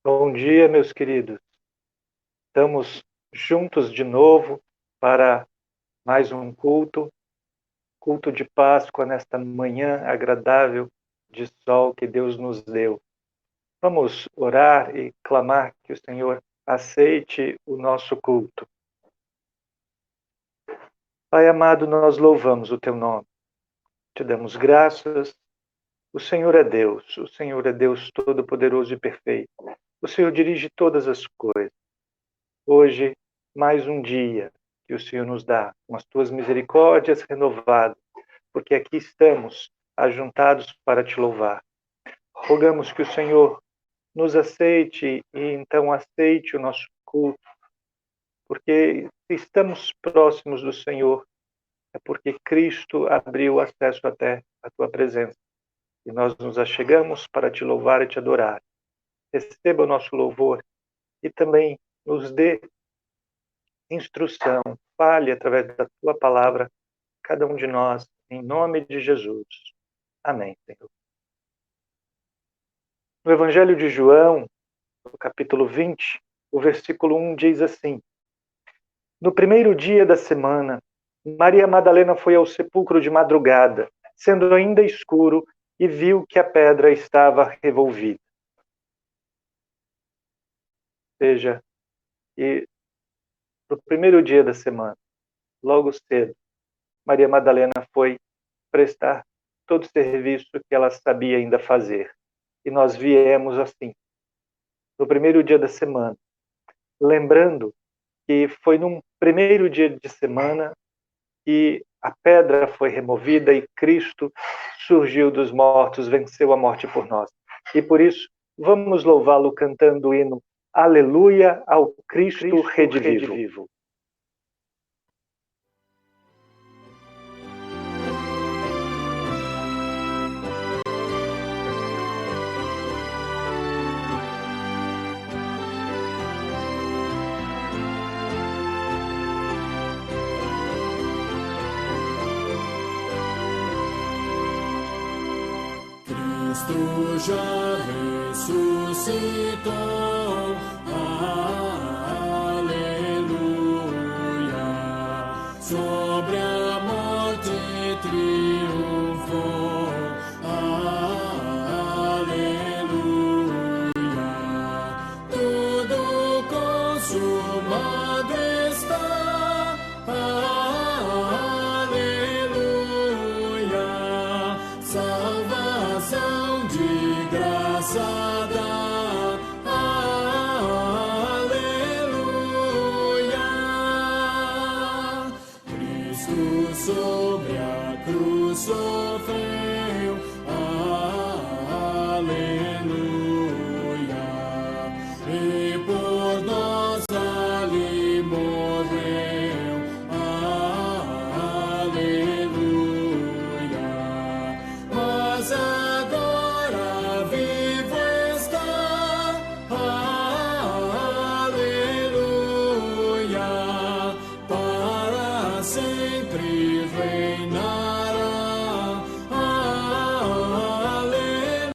Bom dia, meus queridos. Estamos juntos de novo para mais um culto de Páscoa nesta manhã agradável de sol que Deus nos deu. Vamos orar e clamar que o Senhor aceite o nosso culto. Pai amado, nós louvamos o teu nome. Te damos graças. O Senhor é Deus todo-poderoso e perfeito. O Senhor dirige todas as coisas. Hoje, mais um dia que o Senhor nos dá, com as tuas misericórdias renovadas, porque aqui estamos ajuntados para te louvar. Rogamos que o Senhor nos aceite e então aceite o nosso culto, porque se estamos próximos do Senhor, é porque Cristo abriu acesso até a tua presença. E nós nos achegamos para te louvar e te adorar. Receba o nosso louvor e também nos dê instrução, fale através da tua palavra, cada um de nós, em nome de Jesus. Amém, Senhor. No Evangelho de João, no capítulo 20, o versículo 1 diz assim: No primeiro dia da semana, Maria Madalena foi ao sepulcro de madrugada, sendo ainda escuro, e viu que a pedra estava revolvida. Ou seja, e no primeiro dia da semana, logo cedo, Maria Madalena foi prestar todo o serviço que ela sabia ainda fazer. E nós viemos assim, no primeiro dia da semana, lembrando que foi num primeiro dia de semana que a pedra foi removida e Cristo surgiu dos mortos, venceu a morte por nós. E por isso, vamos louvá-lo cantando o hino Aleluia ao Cristo redivivo. Cristo já ressuscitou, aleluia, sobre a morte triunfou, aleluia, tudo consumado está, aleluia, salvação de graça dá, aleluia. Cristo sobre a cruz sofreu, aleluia, e por nós ali morreu, aleluia. Mas agora vivo está, aleluia, para sempre reinará, aleluia.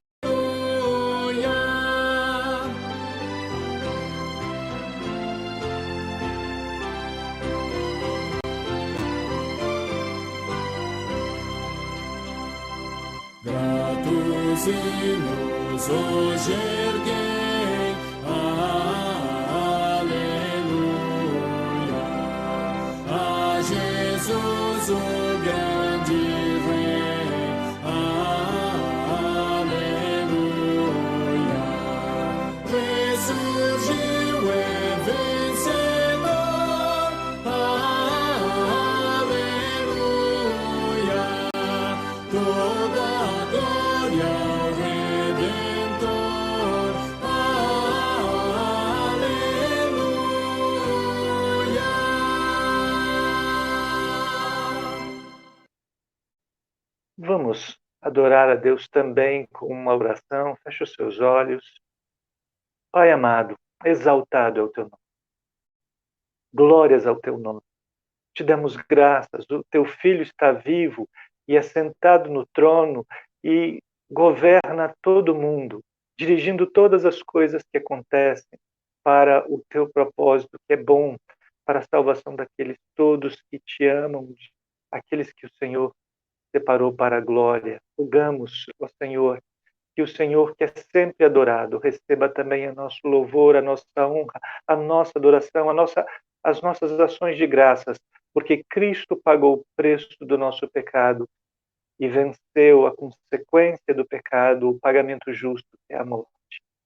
Gratos hinos hoje erguei, aleluia, a Jesus o grande Rei, aleluia, ressurgiu e vencedor, aleluia, toda a glória ao Redentor, aleluia. Vamos adorar a Deus também com uma oração. Feche os seus olhos. Pai amado, exaltado é o teu nome. Glórias ao teu nome. Te damos graças. O teu Filho está vivo e assentado no trono e governa todo mundo. dirigindo todas as coisas que acontecem para o teu propósito, que é bom, para a salvação daqueles todos que te amam, aqueles que o Senhor separou para a glória. Rogamos, ó Senhor, que o Senhor, que é sempre adorado, receba também o nosso louvor, a nossa honra, a nossa adoração, as nossas ações de graças, porque Cristo pagou o preço do nosso pecado e venceu a consequência do pecado, o pagamento justo, que é a morte.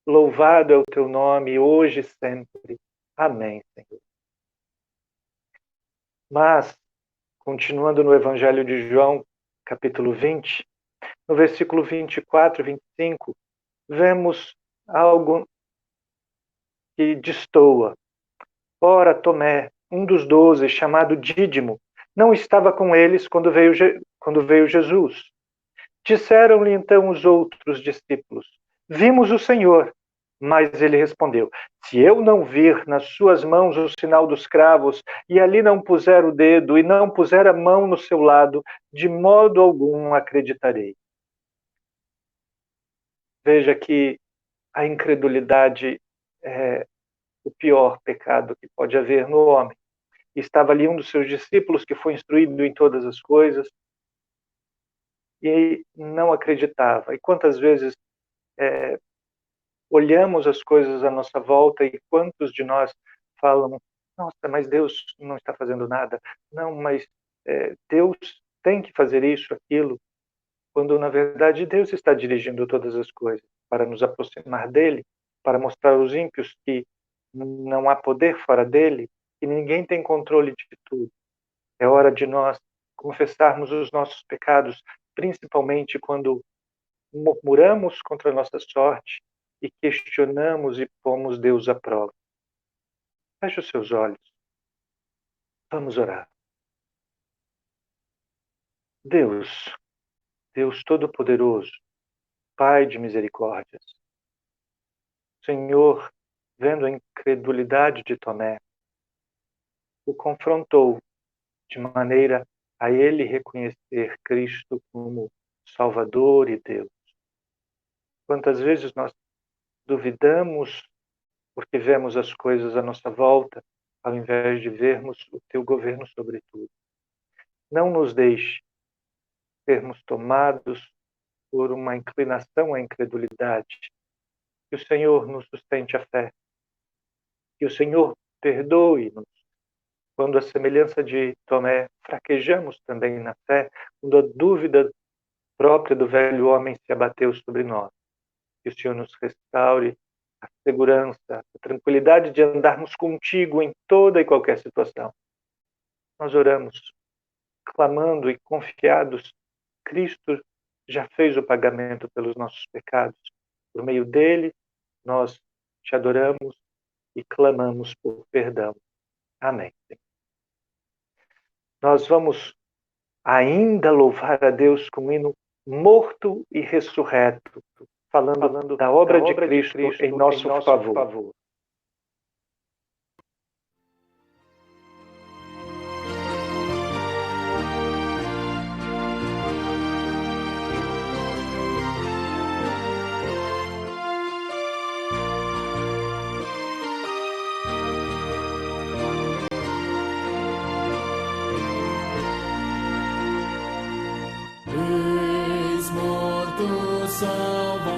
Louvado é o teu nome, hoje e sempre. Amém, Senhor. Mas, continuando no Evangelho de João, capítulo 20, no versículo 24 e 25, vemos algo que destoa. Ora, Tomé, um dos 12, chamado Dídimo, não estava com eles quando veio Jesus. Disseram-lhe então os outros discípulos: Vimos o Senhor. Mas ele respondeu: Se eu não vir nas suas mãos o sinal dos cravos, e ali não puser o dedo, e não puser a mão no seu lado, de modo algum acreditarei. Veja que a incredulidade é o pior pecado que pode haver no homem. Estava ali um dos seus discípulos que foi instruído em todas as coisas e não acreditava. E quantas vezes olhamos as coisas à nossa volta e quantos de nós falam: nossa, mas Deus não está fazendo nada. Não, mas Deus tem que fazer isso, aquilo. Quando, na verdade, Deus está dirigindo todas as coisas para nos aproximar dele, para mostrar aos ímpios que não há poder fora dele, que ninguém tem controle de tudo. É hora de nós confessarmos os nossos pecados, principalmente quando murmuramos contra a nossa sorte e questionamos e pomos Deus à prova. Feche os seus olhos. Vamos orar. Deus Todo-Poderoso, Pai de misericórdias, Senhor, vendo a incredulidade de Tomé, o confrontou de maneira a ele reconhecer Cristo como Salvador e Deus. Quantas vezes nós duvidamos porque vemos as coisas à nossa volta, ao invés de vermos o teu governo sobre tudo. Não nos deixe sermos tomados por uma inclinação à incredulidade. Que o Senhor nos sustente a fé. Que o Senhor perdoe-nos quando, a semelhança de Tomé, fraquejamos também na fé, quando a dúvida própria do velho homem se abateu sobre nós. Que o Senhor nos restaure a segurança, a tranquilidade de andarmos contigo em toda e qualquer situação. Nós oramos, clamando e confiados. Cristo já fez o pagamento pelos nossos pecados. Por meio dele, nós te adoramos e clamamos por perdão. Amém. Nós vamos ainda louvar a Deus com o hino Morto e Ressurreto, falando da obra de Cristo em nosso favor.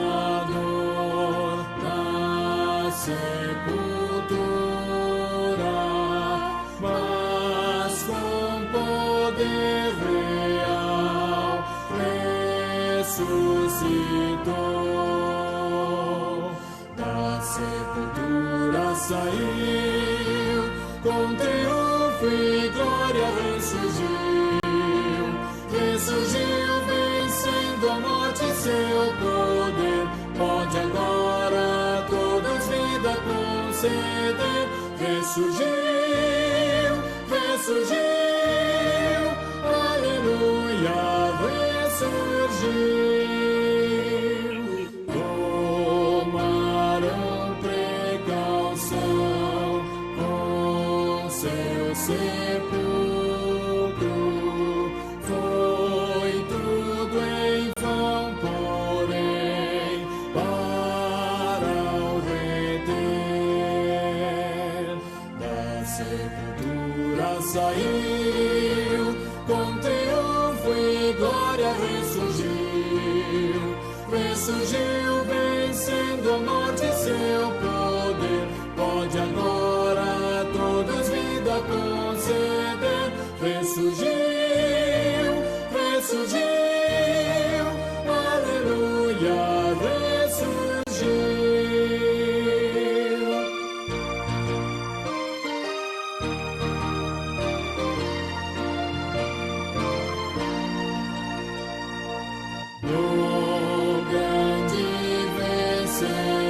Salvador da sepultura, mas com poder real ressuscitou. Da sepultura saiu, com triunfo e glória ressurgiu, vencendo a morte e seu poder. Pode agora todos vida conceder. Ressurgiu, aleluia, ressurgiu. Tomaram precaução com seu sepulcro. Foi tudo em vão, porém, saiu, com triunfo e glória ressurgiu. Ressurgiu vencendo a morte e seu poder. Pode agora a todos vida conceder. Ressurgiu, ressurgiu, aleluia, ressurgiu. No grande vencedor,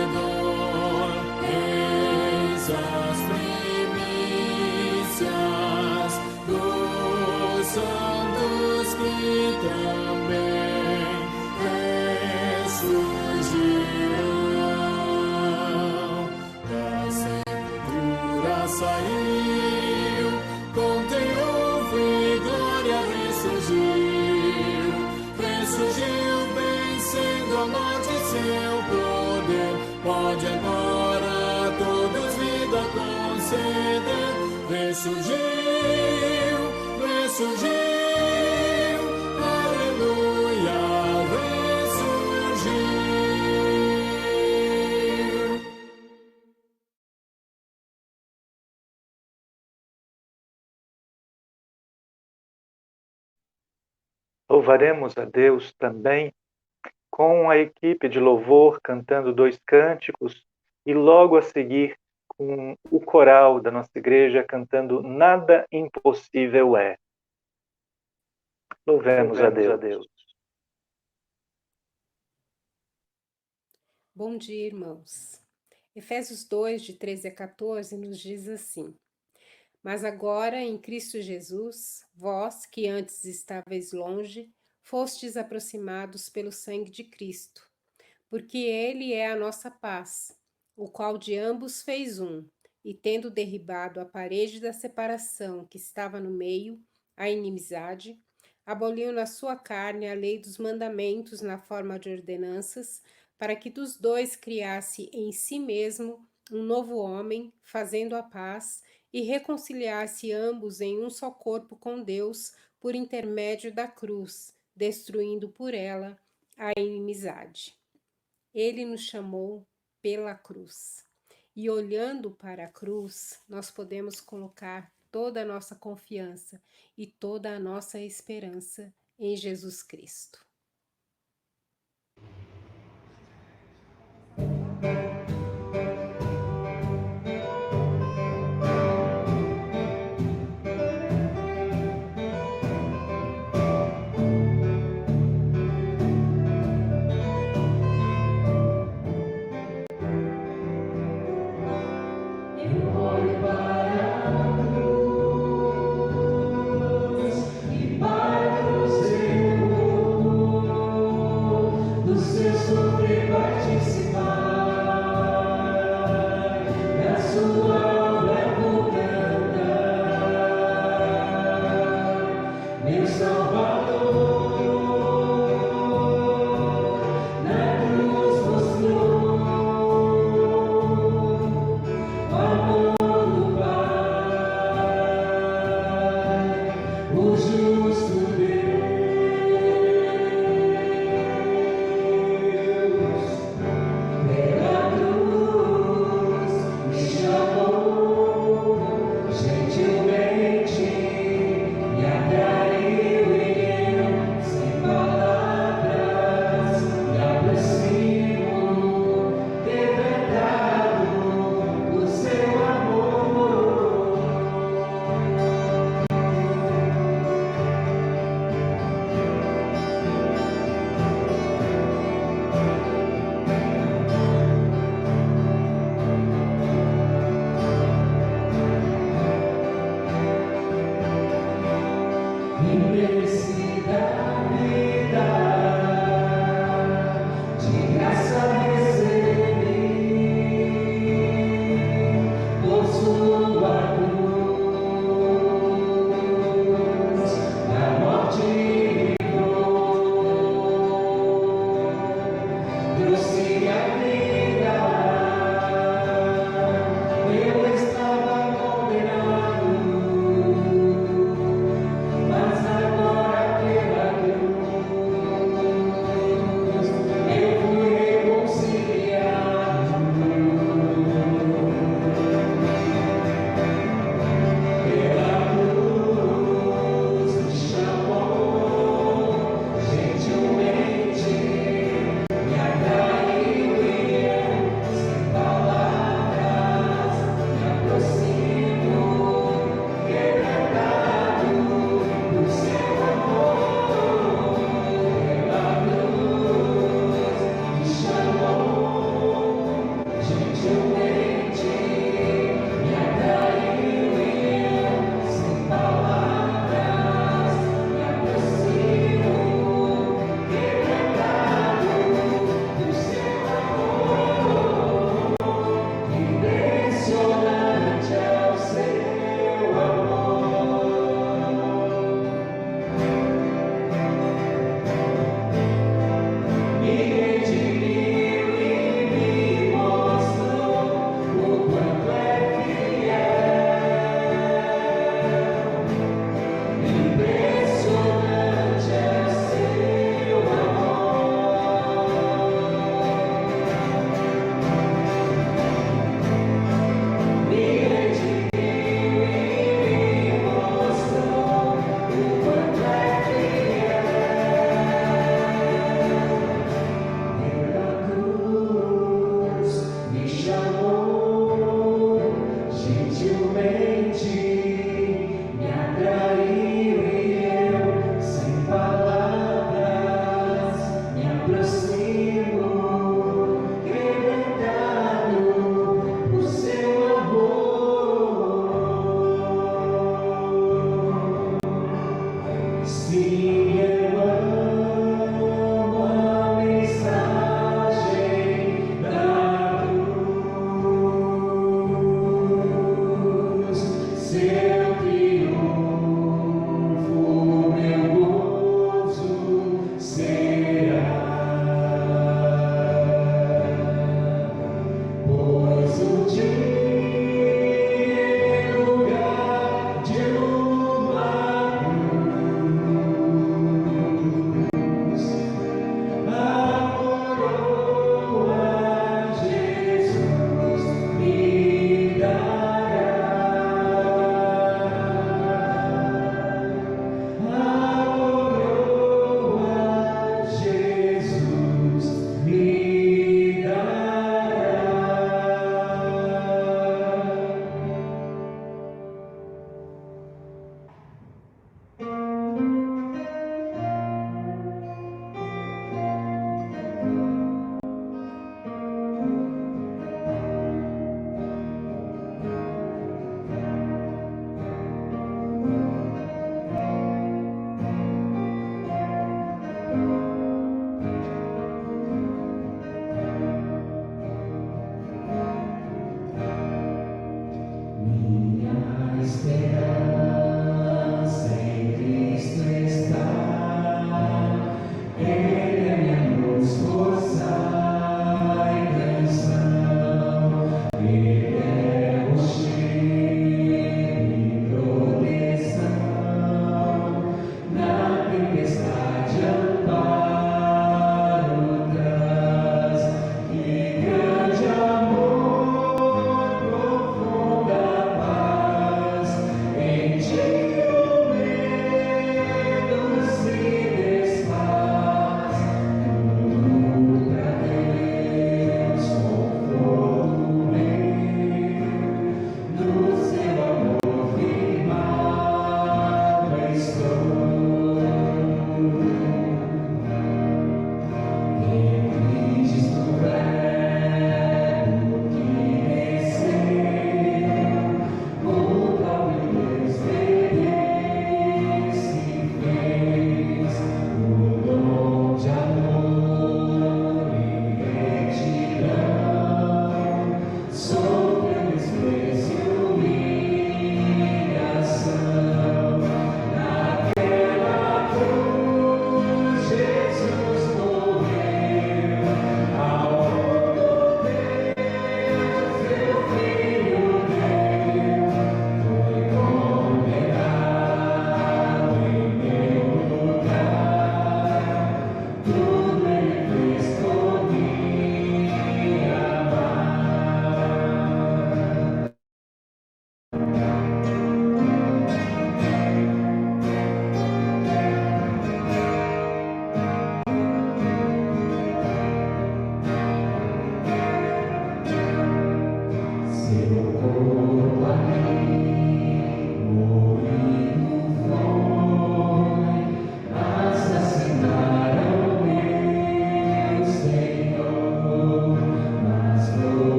eis as primícias dos santos que também ressurgirão. Da sepultura saiu, com triunfo e glória ressurgiu. Ressurgiu vencendo a morte e seu poder. Pode agora a todos vida conceder. Ressurgiu, ressurgiu, aleluia, ressurgiu. Louvaremos a Deus também com a equipe de louvor cantando 2 cânticos e logo a seguir com o coral da nossa igreja cantando Nada Impossível É. Louvemos a Deus. Bom dia, irmãos. Efésios 2, de 13 a 14, nos diz assim: Mas agora, em Cristo Jesus, vós, que antes estáveis longe, fostes aproximados pelo sangue de Cristo, porque Ele é a nossa paz, o qual de ambos fez um, e tendo derribado a parede da separação que estava no meio, a inimizade, aboliu na sua carne a lei dos mandamentos na forma de ordenanças, para que dos dois criasse em si mesmo um novo homem, fazendo a paz, e reconciliasse ambos em um só corpo com Deus por intermédio da cruz, destruindo por ela a inimizade. Ele nos chamou pela cruz. E olhando para a cruz, nós podemos colocar toda a nossa confiança e toda a nossa esperança em Jesus Cristo. E Pai do Senhor.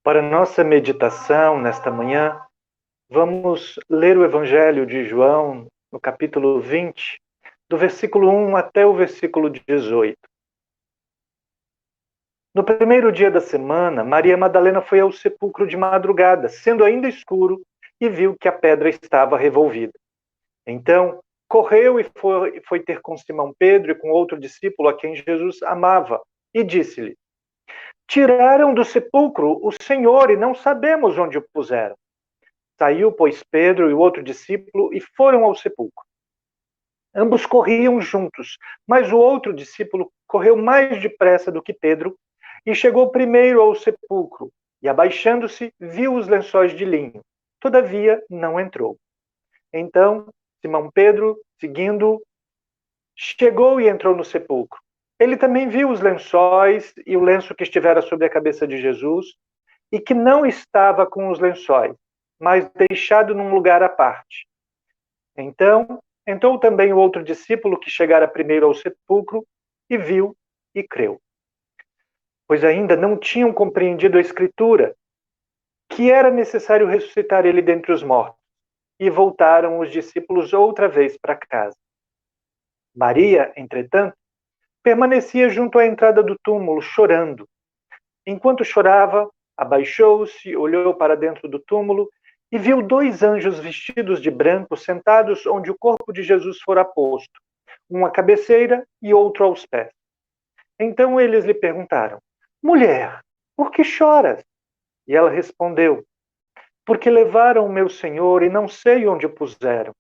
Para nossa meditação nesta manhã, vamos ler o Evangelho de João, no capítulo 20, do versículo 1 até o versículo 18. No primeiro dia da semana, Maria Madalena foi ao sepulcro de madrugada, sendo ainda escuro, e viu que a pedra estava revolvida. Então, correu e foi ter com Simão Pedro e com outro discípulo a quem Jesus amava, e disse-lhe: Tiraram do sepulcro o Senhor e não sabemos onde o puseram. Saiu, pois, Pedro e o outro discípulo e foram ao sepulcro. Ambos corriam juntos, mas o outro discípulo correu mais depressa do que Pedro e chegou primeiro ao sepulcro, e abaixando-se, viu os lençóis de linho. Todavia, não entrou. Então, Simão Pedro, seguindo, chegou e entrou no sepulcro. Ele também viu os lençóis e o lenço que estivera sobre a cabeça de Jesus, e que não estava com os lençóis, mas deixado num lugar à parte. Então, entrou também o outro discípulo que chegara primeiro ao sepulcro, e viu e creu. Pois ainda não tinham compreendido a Escritura, que era necessário ressuscitar ele dentre os mortos. E voltaram os discípulos outra vez para casa. Maria, entretanto, permanecia junto à entrada do túmulo, chorando. Enquanto chorava, abaixou-se, olhou para dentro do túmulo e viu 2 anjos vestidos de branco sentados onde o corpo de Jesus fora posto, um à cabeceira e outro aos pés. Então eles lhe perguntaram: Mulher, por que choras? E ela respondeu: Porque levaram o meu Senhor e não sei onde o puseram.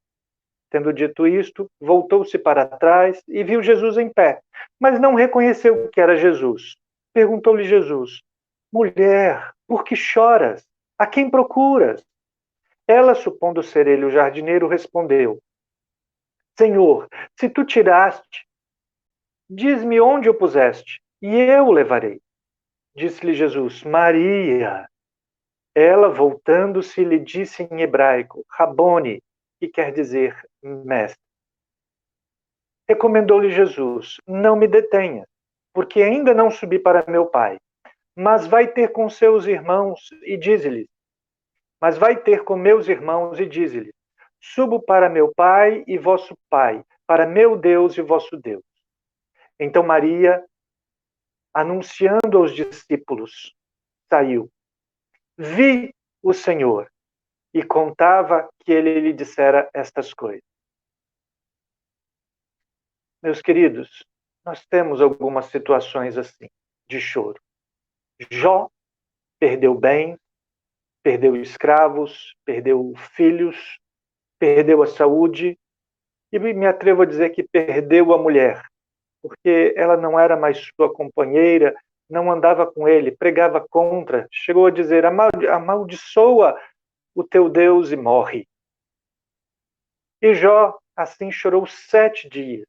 Tendo dito isto, voltou-se para trás e viu Jesus em pé, mas não reconheceu que era Jesus. Perguntou-lhe Jesus: Mulher, por que choras? A quem procuras? Ela, supondo ser ele o jardineiro, respondeu: Senhor, se tu tiraste, diz-me onde o puseste, e eu o levarei. Disse-lhe Jesus: Maria. Ela, voltando-se, lhe disse em hebraico: Rabone, que quer dizer mestre. Recomendou-lhe Jesus: Não me detenha, porque ainda não subi para meu Pai. Mas vai ter com seus irmãos e dize-lhes: Mas vai ter com meus irmãos e dize-lhes: Subo para meu Pai e vosso Pai, para meu Deus e vosso Deus. Então Maria, anunciando aos discípulos, saiu. Vi o Senhor e contava que ele lhe dissera estas coisas. Meus queridos, nós temos algumas situações assim, de choro. Jó perdeu bens, perdeu escravos, perdeu filhos, perdeu a saúde e me atrevo a dizer que perdeu a mulher, porque ela não era mais sua companheira, não andava com ele, pregava contra, chegou a dizer: amaldiçoa o teu Deus e morre. E Jó assim chorou 7 dias.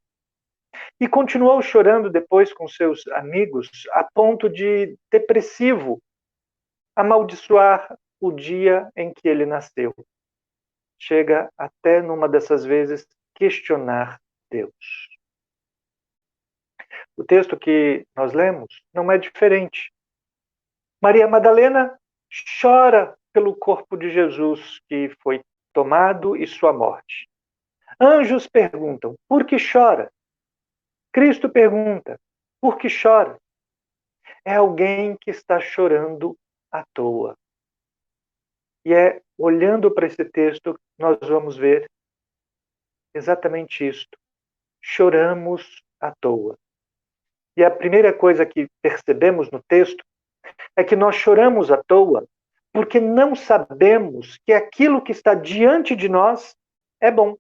E continuou chorando depois com seus amigos, a ponto de, depressivo, amaldiçoar o dia em que ele nasceu. Chega até, numa dessas vezes, questionar Deus. O texto que nós lemos não é diferente. Maria Madalena chora pelo corpo de Jesus que foi tomado e sua morte. Anjos perguntam: por que chora? Cristo pergunta: por que chora? É alguém que está chorando à toa. E é olhando para esse texto nós vamos ver exatamente isto. Choramos à toa. E a primeira coisa que percebemos no texto é que nós choramos à toa porque não sabemos que aquilo que está diante de nós é bom.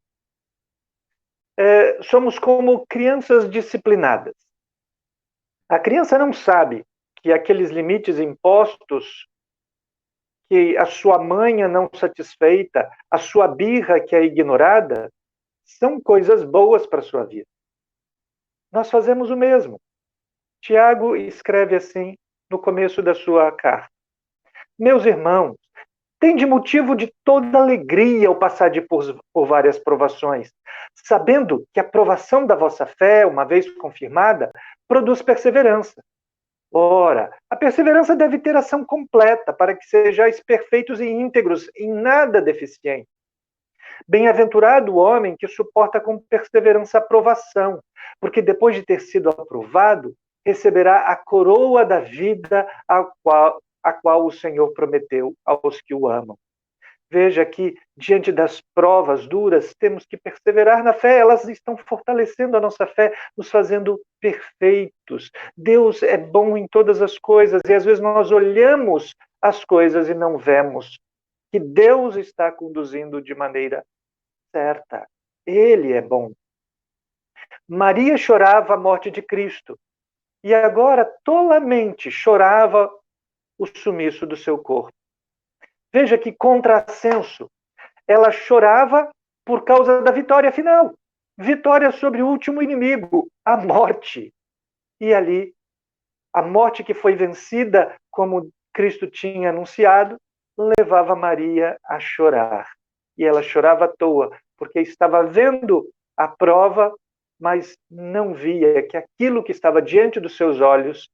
Somos como crianças disciplinadas. A criança não sabe que aqueles limites impostos, que a sua manha não satisfeita, a sua birra que é ignorada, são coisas boas para a sua vida. Nós fazemos o mesmo. Tiago escreve assim no começo da sua carta: Meus irmãos, tende motivo de toda alegria ao passar por várias provações, sabendo que a provação da vossa fé, uma vez confirmada, produz perseverança. Ora, a perseverança deve ter ação completa, para que sejais perfeitos e íntegros, em nada deficientes. Bem-aventurado o homem que suporta com perseverança a provação, porque depois de ter sido aprovado, receberá a coroa da vida a qual o Senhor prometeu aos que o amam. Veja que, diante das provas duras, temos que perseverar na fé. Elas estão fortalecendo a nossa fé, nos fazendo perfeitos. Deus é bom em todas as coisas, e às vezes nós olhamos as coisas e não vemos que Deus está conduzindo de maneira certa. Ele é bom. Maria chorava a morte de Cristo, e agora tolamente chorava o sumiço do seu corpo. Veja que contrassenso. Ela chorava por causa da vitória final. Vitória sobre o último inimigo, a morte. E ali, a morte que foi vencida, como Cristo tinha anunciado, levava Maria a chorar. E ela chorava à toa, porque estava vendo a prova, mas não via que aquilo que estava diante dos seus olhos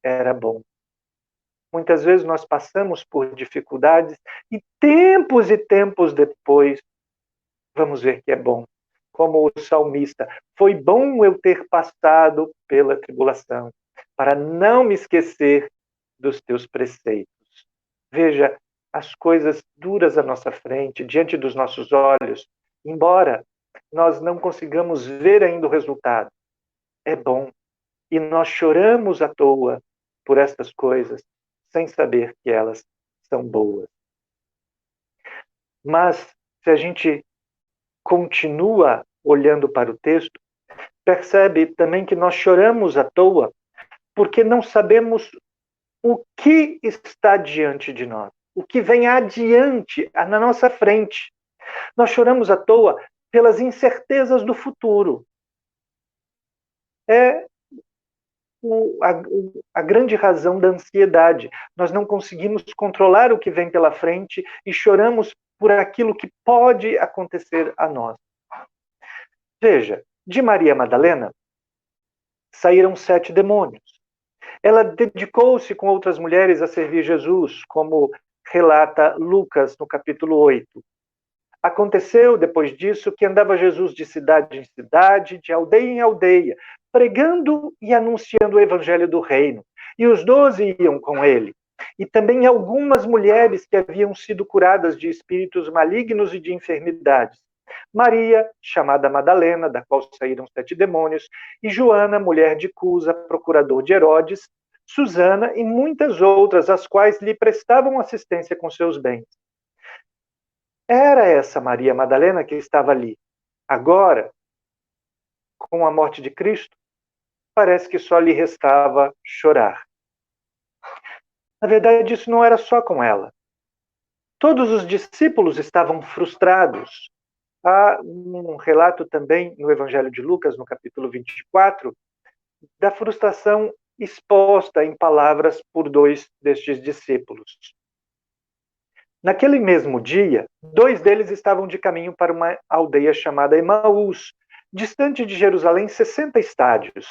era bom. Muitas vezes nós passamos por dificuldades e tempos depois vamos ver que é bom. Como o salmista, foi bom eu ter passado pela tribulação, para não me esquecer dos teus preceitos. Veja as coisas duras à nossa frente, diante dos nossos olhos, embora nós não consigamos ver ainda o resultado. É bom. E nós choramos à toa por estas coisas, sem saber que elas são boas. Mas, se a gente continua olhando para o texto, percebe também que nós choramos à toa porque não sabemos o que está diante de nós, o que vem adiante, na nossa frente. Nós choramos à toa pelas incertezas do futuro. É a grande razão da ansiedade. Nós não conseguimos controlar o que vem pela frente e choramos por aquilo que pode acontecer a nós. Veja, de Maria Madalena saíram 7 demônios. Ela dedicou-se com outras mulheres a servir Jesus, como relata Lucas no capítulo 8. Aconteceu, depois disso, que andava Jesus de cidade em cidade, de aldeia em aldeia, pregando e anunciando o evangelho do reino. E os 12 iam com ele. E também algumas mulheres que haviam sido curadas de espíritos malignos e de enfermidades. Maria, chamada Madalena, da qual saíram 7 demônios, e Joana, mulher de Cusa, procurador de Herodes, Susana e muitas outras, as quais lhe prestavam assistência com seus bens. Era essa Maria Madalena que estava ali. Agora, com a morte de Cristo, parece que só lhe restava chorar. Na verdade, isso não era só com ela. Todos os discípulos estavam frustrados. Há um relato também no Evangelho de Lucas, no capítulo 24, da frustração exposta em palavras por 2 destes discípulos. Naquele mesmo dia, 2 deles estavam de caminho para uma aldeia chamada Emaús, distante de Jerusalém 60 estádios,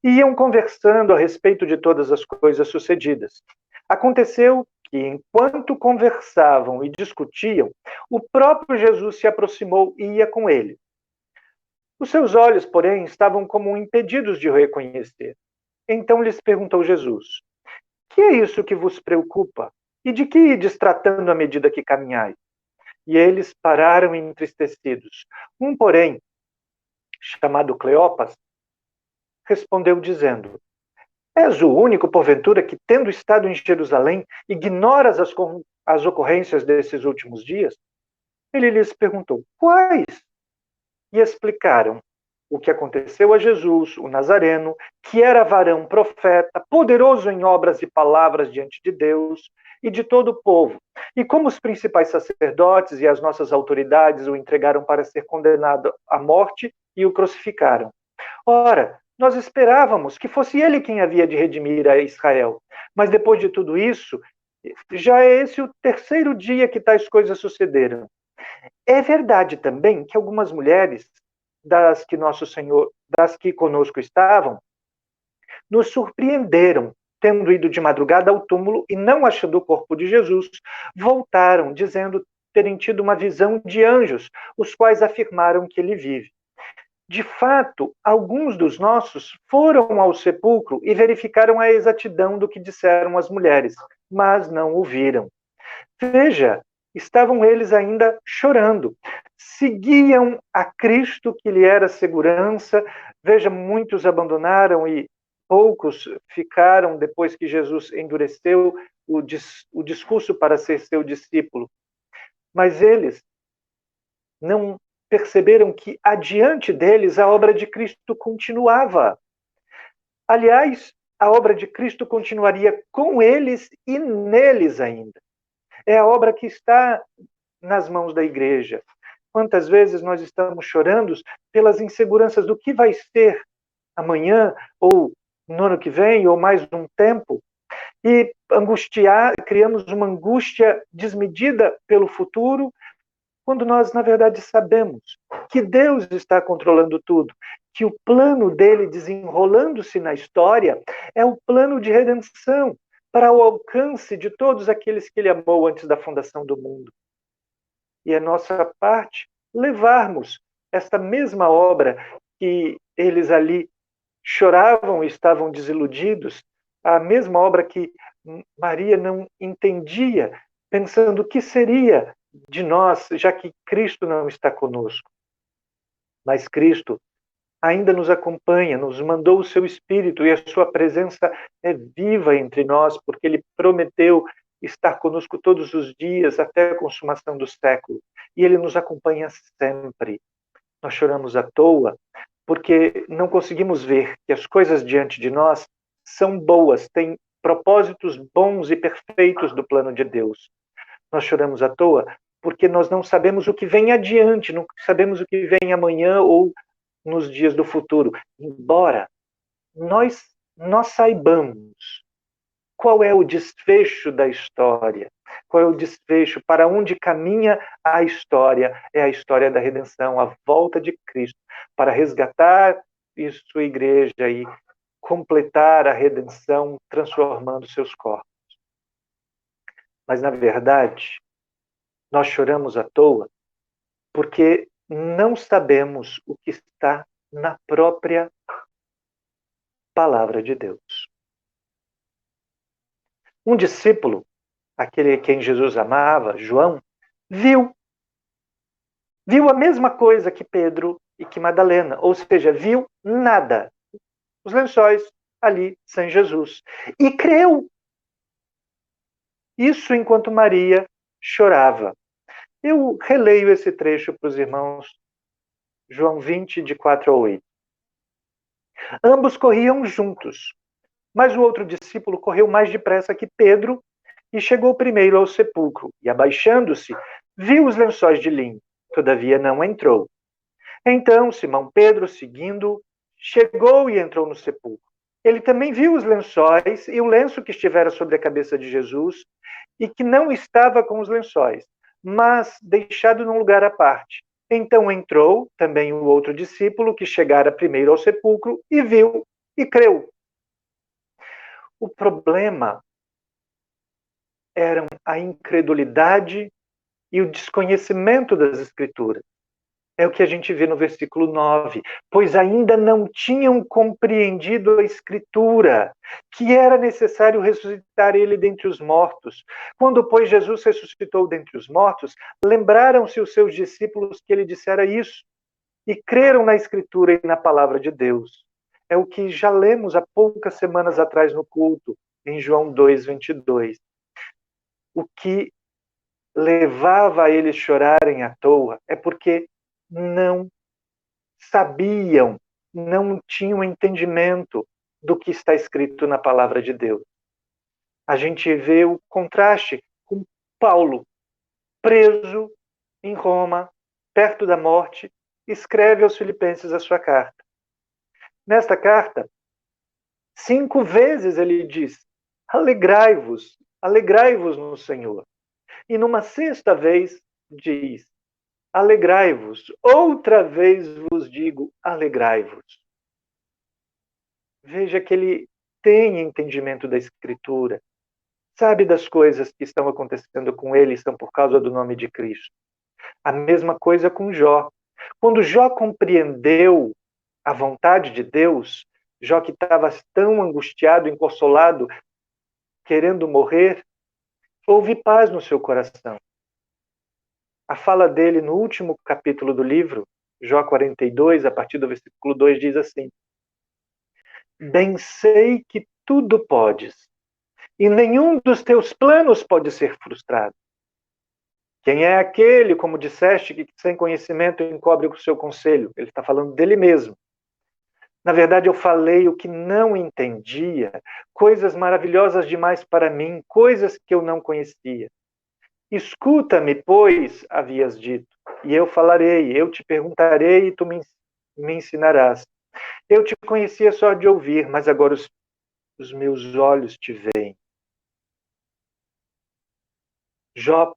e iam conversando a respeito de todas as coisas sucedidas. Aconteceu que, enquanto conversavam e discutiam, o próprio Jesus se aproximou e ia com ele. Os seus olhos, porém, estavam como impedidos de o reconhecer. Então lhes perguntou Jesus: que é isso que vos preocupa? E de que ides tratando à medida que caminhais? E eles pararam entristecidos. Um, porém, chamado Cleopas, respondeu dizendo: és o único, porventura, que, tendo estado em Jerusalém, ignoras as ocorrências desses últimos dias? Ele lhes perguntou: quais? E explicaram o que aconteceu a Jesus, o Nazareno, que era varão profeta, poderoso em obras e palavras diante de Deus e de todo o povo, e como os principais sacerdotes e as nossas autoridades o entregaram para ser condenado à morte e o crucificaram. Ora, nós esperávamos que fosse ele quem havia de redimir a Israel, mas depois de tudo isso, já é esse o 3º dia que tais coisas sucederam. É verdade também que algumas mulheres das que conosco estavam, nos surpreenderam tendo ido de madrugada ao túmulo e não achando o corpo de Jesus, voltaram, dizendo terem tido uma visão de anjos, os quais afirmaram que ele vive. De fato, alguns dos nossos foram ao sepulcro e verificaram a exatidão do que disseram as mulheres, mas não o viram. Veja, estavam eles ainda chorando. Seguiam a Cristo, que lhe era segurança. Veja, muitos abandonaram e poucos ficaram depois que Jesus endureceu o discurso para ser seu discípulo. Mas eles não perceberam que adiante deles a obra de Cristo continuava. Aliás, a obra de Cristo continuaria com eles e neles ainda. É a obra que está nas mãos da igreja. Quantas vezes nós estamos chorando pelas inseguranças do que vai ser amanhã, ou no ano que vem, ou mais um tempo, e criamos uma angústia desmedida pelo futuro, quando nós, na verdade, sabemos que Deus está controlando tudo, que o plano dele desenrolando-se na história é o plano de redenção para o alcance de todos aqueles que ele amou antes da fundação do mundo. E é nossa parte levarmos esta mesma obra que eles ali choravam e estavam desiludidos, a mesma obra que Maria não entendia, pensando o que seria de nós, já que Cristo não está conosco. Mas Cristo ainda nos acompanha, nos mandou o seu Espírito e a sua presença é viva entre nós, porque ele prometeu estar conosco todos os dias até a consumação do século. E ele nos acompanha sempre. Nós choramos à toa porque não conseguimos ver que as coisas diante de nós são boas, têm propósitos bons e perfeitos do plano de Deus. Nós choramos à toa porque nós não sabemos o que vem adiante, não sabemos o que vem amanhã ou nos dias do futuro. Embora nós saibamos qual é o desfecho da história, qual é o desfecho, para onde caminha a história, é a história da redenção, a volta de Cristo, para resgatar sua igreja e completar a redenção, transformando seus corpos. Mas, na verdade, nós choramos à toa porque não sabemos o que está na própria palavra de Deus. Um discípulo, aquele a quem Jesus amava, João, viu a mesma coisa que Pedro e que Madalena, ou seja, viu nada. Os lençóis ali sem Jesus. E creu. Isso enquanto Maria chorava. Eu releio esse trecho para os irmãos, João 20, de 4 a 8. Ambos corriam juntos, mas o outro discípulo correu mais depressa que Pedro e chegou primeiro ao sepulcro, e abaixando-se, viu os lençóis de linho, todavia não entrou. Então Simão Pedro, seguindo, chegou e entrou no sepulcro. Ele também viu os lençóis e o lenço que estivera sobre a cabeça de Jesus, e que não estava com os lençóis, mas deixado num lugar à parte. Então entrou também o outro discípulo, que chegara primeiro ao sepulcro, e viu e creu. O problema eram a incredulidade e o desconhecimento das Escrituras. É o que a gente vê no versículo 9. Pois ainda não tinham compreendido a Escritura, que era necessário ressuscitar ele dentre os mortos. Quando, pois, Jesus ressuscitou dentre os mortos, lembraram-se os seus discípulos que ele dissera isso, e creram na Escritura e na palavra de Deus. É o que já lemos há poucas semanas atrás no culto, em João 2, 22. O que levava a eles chorarem à toa é porque não sabiam, não tinham entendimento do que está escrito na palavra de Deus. A gente vê o contraste com Paulo, preso em Roma, perto da morte, escreve aos Filipenses a sua carta. Nesta carta, 5 vezes ele diz: alegrai-vos no Senhor. E numa 6ª vez diz: alegrai-vos. Outra vez vos digo, alegrai-vos. Veja que ele tem entendimento da Escritura, sabe das coisas que estão acontecendo com ele, são por causa do nome de Cristo. A mesma coisa com Jó. Quando Jó compreendeu a vontade de Deus, Jó que estava tão angustiado, encossolado, querendo morrer, houve paz no seu coração. A fala dele no último capítulo do livro, Jó 42, a partir do versículo 2, diz assim: Bem sei que tudo podes, e nenhum dos teus planos pode ser frustrado. Quem é aquele, como disseste, que sem conhecimento encobre o seu conselho? Ele está falando dele mesmo. Na verdade, eu falei o que não entendia, coisas maravilhosas demais para mim, coisas que eu não conhecia. Escuta-me, pois, havias dito, e eu falarei, eu te perguntarei e tu me ensinarás. Eu te conhecia só de ouvir, mas agora os meus olhos te veem. Jó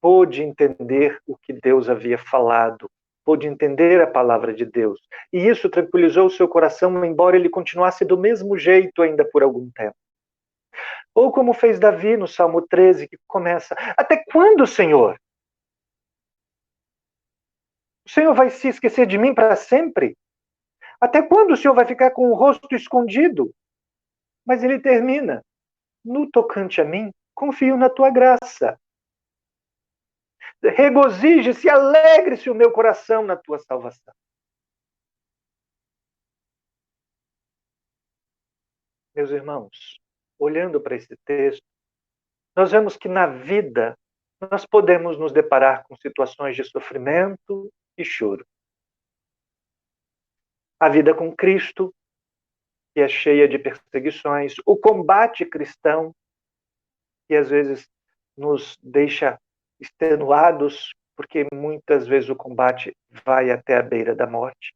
pôde entender o que Deus havia falado, pôde entender a palavra de Deus. E isso tranquilizou o seu coração, embora ele continuasse do mesmo jeito ainda por algum tempo. Ou como fez Davi no Salmo 13, que começa: Até quando, Senhor? O Senhor vai se esquecer de mim para sempre? Até quando o Senhor vai ficar com o rosto escondido? Mas ele termina: No tocante a mim, confio na tua graça. Regozije-se, alegre-se o meu coração na tua salvação. Meus irmãos, olhando para esse texto, nós vemos que na vida nós podemos nos deparar com situações de sofrimento e choro. A vida com Cristo, que é cheia de perseguições, o combate cristão, que às vezes nos deixa extenuados, porque muitas vezes o combate vai até a beira da morte,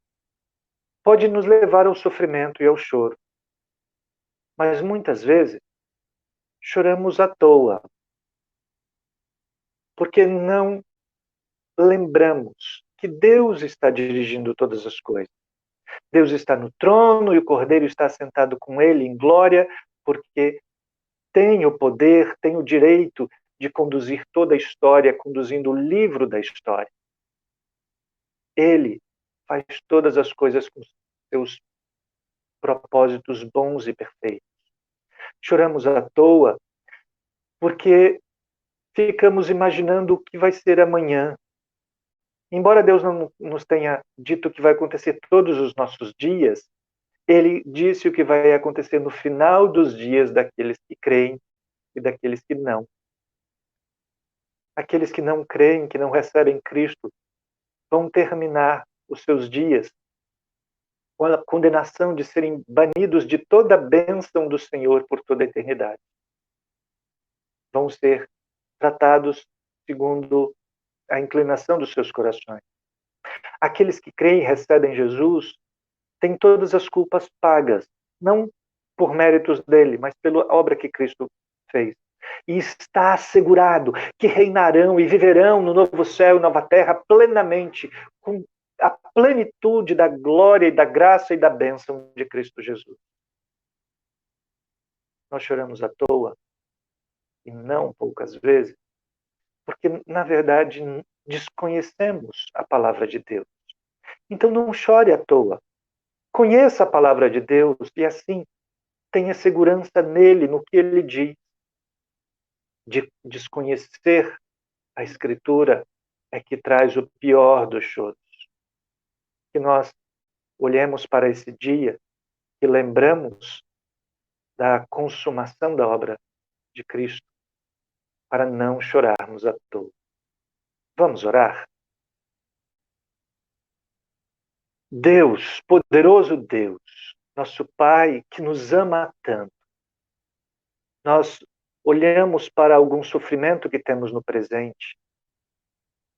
pode nos levar ao sofrimento e ao choro. Mas muitas vezes choramos à toa, porque não lembramos que Deus está dirigindo todas as coisas. Deus está no trono e o Cordeiro está sentado com ele em glória, porque tem o poder, tem o direito de conduzir toda a história, conduzindo o livro da história. Ele faz todas as coisas com seus propósitos bons e perfeitos. Choramos à toa porque ficamos imaginando o que vai ser amanhã. Embora Deus não nos tenha dito o que vai acontecer todos os nossos dias, Ele disse o que vai acontecer no final dos dias daqueles que creem e daqueles que não. Aqueles que não creem, que não recebem Cristo, vão terminar os seus dias com a condenação de serem banidos de toda a bênção do Senhor por toda a eternidade. Vão ser tratados segundo a inclinação dos seus corações. Aqueles que creem e recebem Jesus têm todas as culpas pagas, não por méritos dele, mas pela obra que Cristo fez. E está assegurado que reinarão e viverão no novo céu e nova terra plenamente, com a plenitude da glória e da graça e da bênção de Cristo Jesus. Nós choramos à toa, e não poucas vezes, porque, na verdade, desconhecemos a palavra de Deus. Então não chore à toa. Conheça a palavra de Deus e, assim, tenha segurança nele, no que ele diz. De desconhecer a Escritura é que traz o pior dos choros. Que nós olhemos para esse dia e lembramos da consumação da obra de Cristo para não chorarmos à toa. Vamos orar? Deus, poderoso Deus, nosso Pai que nos ama tanto, nós olhamos para algum sofrimento que temos no presente,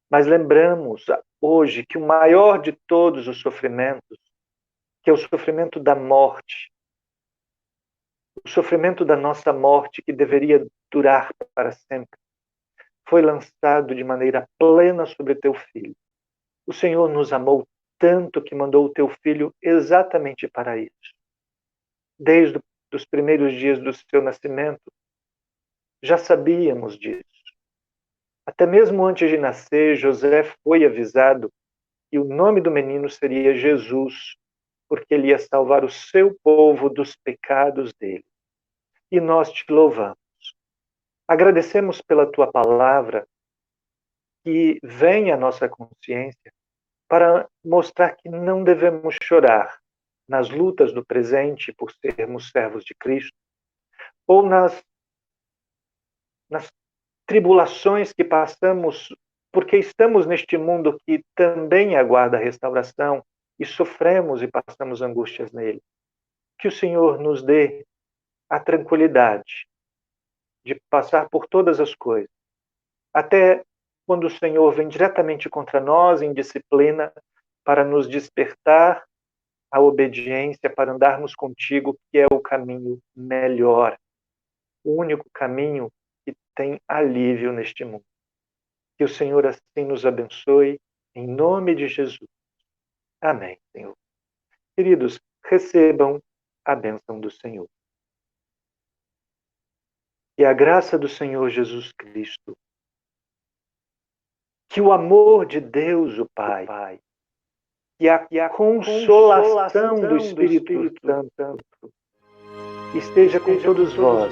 mas lembramos hoje que o maior de todos os sofrimentos, que é o sofrimento da morte, o sofrimento da nossa morte, que deveria durar para sempre, foi lançado de maneira plena sobre teu Filho. O Senhor nos amou tanto que mandou o teu Filho exatamente para isso. Desde o dos primeiros dias do seu nascimento, já sabíamos disso. Até mesmo antes de nascer, José foi avisado que o nome do menino seria Jesus, porque ele ia salvar o seu povo dos pecados dele. E nós te louvamos. Agradecemos pela tua palavra que vem à nossa consciência para mostrar que não devemos chorar nas lutas do presente por sermos servos de Cristo, ou nas tribulações que passamos porque estamos neste mundo que também aguarda a restauração e sofremos e passamos angústias nele. Que o Senhor nos dê a tranquilidade de passar por todas as coisas, até quando o Senhor vem diretamente contra nós em disciplina para nos despertar à obediência, para andarmos contigo, que é o caminho melhor, o único caminho que tem alívio neste mundo. Que o Senhor assim nos abençoe, em nome de Jesus. Amém, Senhor. Queridos, recebam a bênção do Senhor. Que a graça do Senhor Jesus Cristo, que o amor de Deus, o Pai, que a consolação do Espírito Santo esteja com todos vós,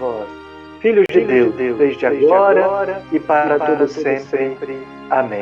filhos de Deus, desde agora e para todo sempre. Amém.